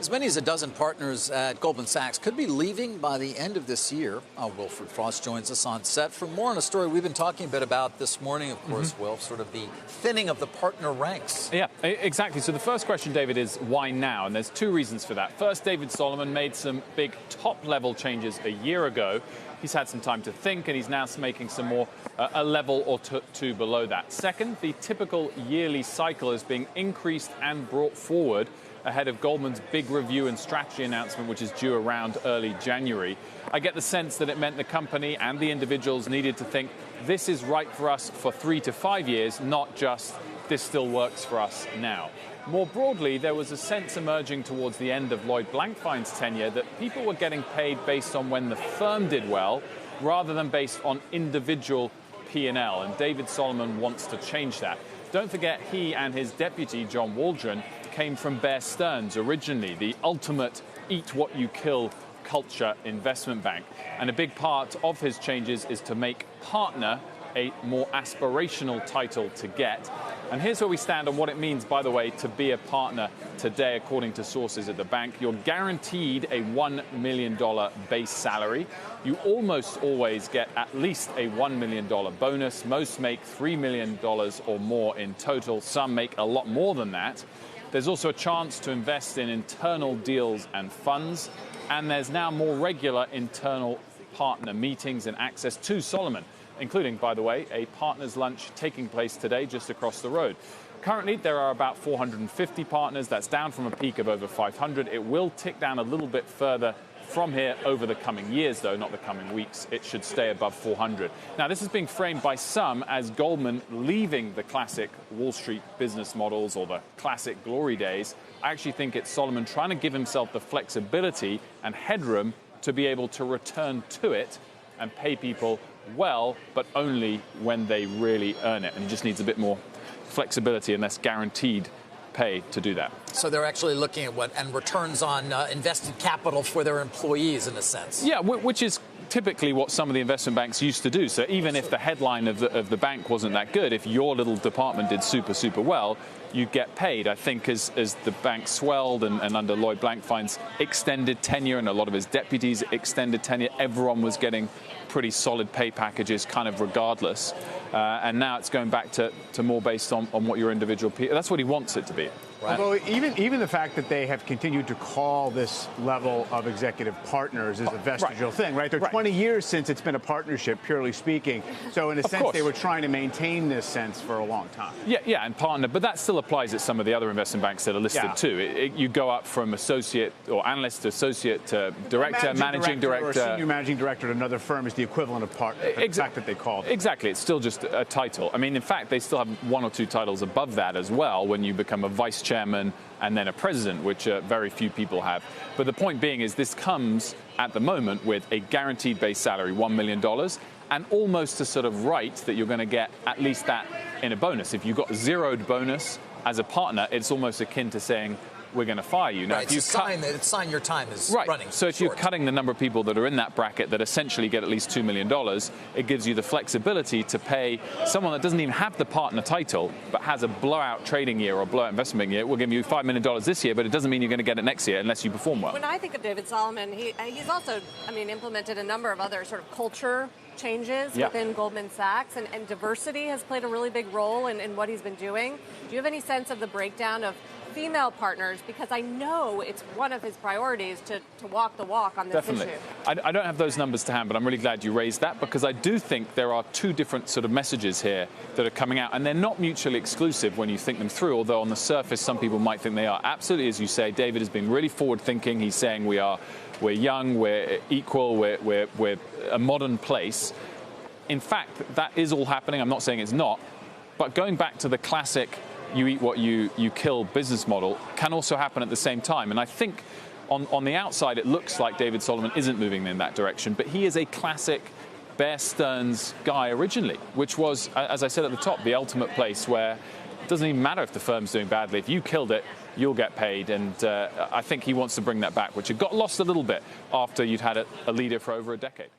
As many as a dozen partners at Goldman Sachs could be leaving by the end of this year. Wilfred Frost joins us on set for more on a story we've been talking a bit about this morning, of course, Will, sort of the thinning of the partner ranks. Yeah, exactly. So the first question, David, is why now? And there's two reasons for that. First, David Solomon made some big top-level changes a year ago. He's had some time to think, and he's now making some more a level or two below that. Second, the typical yearly cycle is being increased and brought forward ahead of Goldman's big review and strategy announcement, which is due around early January. I get the sense that it meant the company and the individuals needed to think, this is right for us for 3 to 5 years, not just this still works for us now. More broadly, there was a sense emerging towards the end of Lloyd Blankfein's tenure that people were getting paid based on when the firm did well, rather than based on individual P&L, and David Solomon wants to change that. Don't forget, he and his deputy, John Waldron, came from Bear Stearns originally, the ultimate eat-what-you-kill culture investment bank. And a big part of his changes is to make partner a more aspirational title to get. And here's where we stand on what it means, by the way, to be a partner today, according to sources at the bank. You're guaranteed a $1 million base salary. You almost always get at least a $1 million bonus. Most make $3 million or more in total. Some make a lot more than that. There's also a chance to invest in internal deals and funds. And there's now more regular internal partner meetings and access to Solomon, including, by the way, a partners' lunch taking place today just across the road. Currently, there are about 450 partners. That's down from a peak of over 500. It will tick down a little bit further from here over the coming years, though, not the coming weeks. It should stay above 400. Now, this is being framed by some as Goldman leaving the classic Wall Street business models or the classic glory days. I actually think it's Solomon trying to give himself the flexibility and headroom to be able to return to it and pay people well, but only when they really earn it. And he just needs a bit more flexibility and less guaranteed pay to do that. So they're actually looking at what and returns on invested capital for their employees, in a sense. Yeah, which is typically what some of the investment banks used to do. So even if the headline of the bank wasn't that good, if your little department did super well, you get paid. I think as the bank swelled and under Lloyd Blankfein's extended tenure and a lot of his deputies' extended tenure, everyone was getting pretty solid pay packages kind of regardless. And now it's going back to more based on what your individual... That's what he wants it to be. Right. Although even the fact that they have continued to call this level of executive partners is a vestigial thing, right? They're 20 years since it's been a partnership, purely speaking. So in a sense, they were trying to maintain this sense for a long time. Yeah, and partner, but that still applies at some of the other investment banks that are listed too. You go up from associate or analyst to associate to director, managing director. Or senior managing director at another firm is the equivalent of partner, the fact that they called it. Exactly, it's still just a title. I mean, in fact, they still have 1 or 2 titles above that as well when you become a vice chairman and then a president, which very few people have. But the point being is this comes at the moment with a guaranteed base salary, $1 million, and almost a sort of right that you're going to get at least that in a bonus. If you've got zeroed bonus as a partner, it's almost akin to saying, we're going to fire you. Now, if you sign your time is running. So if you're cutting the number of people that are in that bracket that essentially get at least $2 million, it gives you the flexibility to pay someone that doesn't even have the partner title, but has a blowout trading year or blowout investment year. We'll give you $5 million this year, but it doesn't mean you're going to get it next year unless you perform well. When I think of David Solomon, he's also, implemented a number of other sort of culture changes within Goldman Sachs, and diversity has played a really big role in what he's been doing. Do you have any sense of the breakdown of female partners? Because I know it's one of his priorities to walk the walk on this issue. I don't have those numbers to hand, but I'm really glad you raised that, because I do think there are 2 different sort of messages here that are coming out, and they're not mutually exclusive when you think them through, although on the surface some people might think they are. Absolutely, as you say, David has been really forward-thinking. He's saying we're young, we're equal, we're a modern place. In fact, that is all happening. I'm not saying it's not, but going back to the classic you eat what you kill business model can also happen at the same time. And I think on the outside, it looks like David Solomon isn't moving in that direction, but he is a classic Bear Stearns guy originally, which was, as I said at the top, the ultimate place where it doesn't even matter if the firm's doing badly. If you killed it, you'll get paid. And I think he wants to bring that back, which had got lost a little bit after you'd had a leader for over a decade.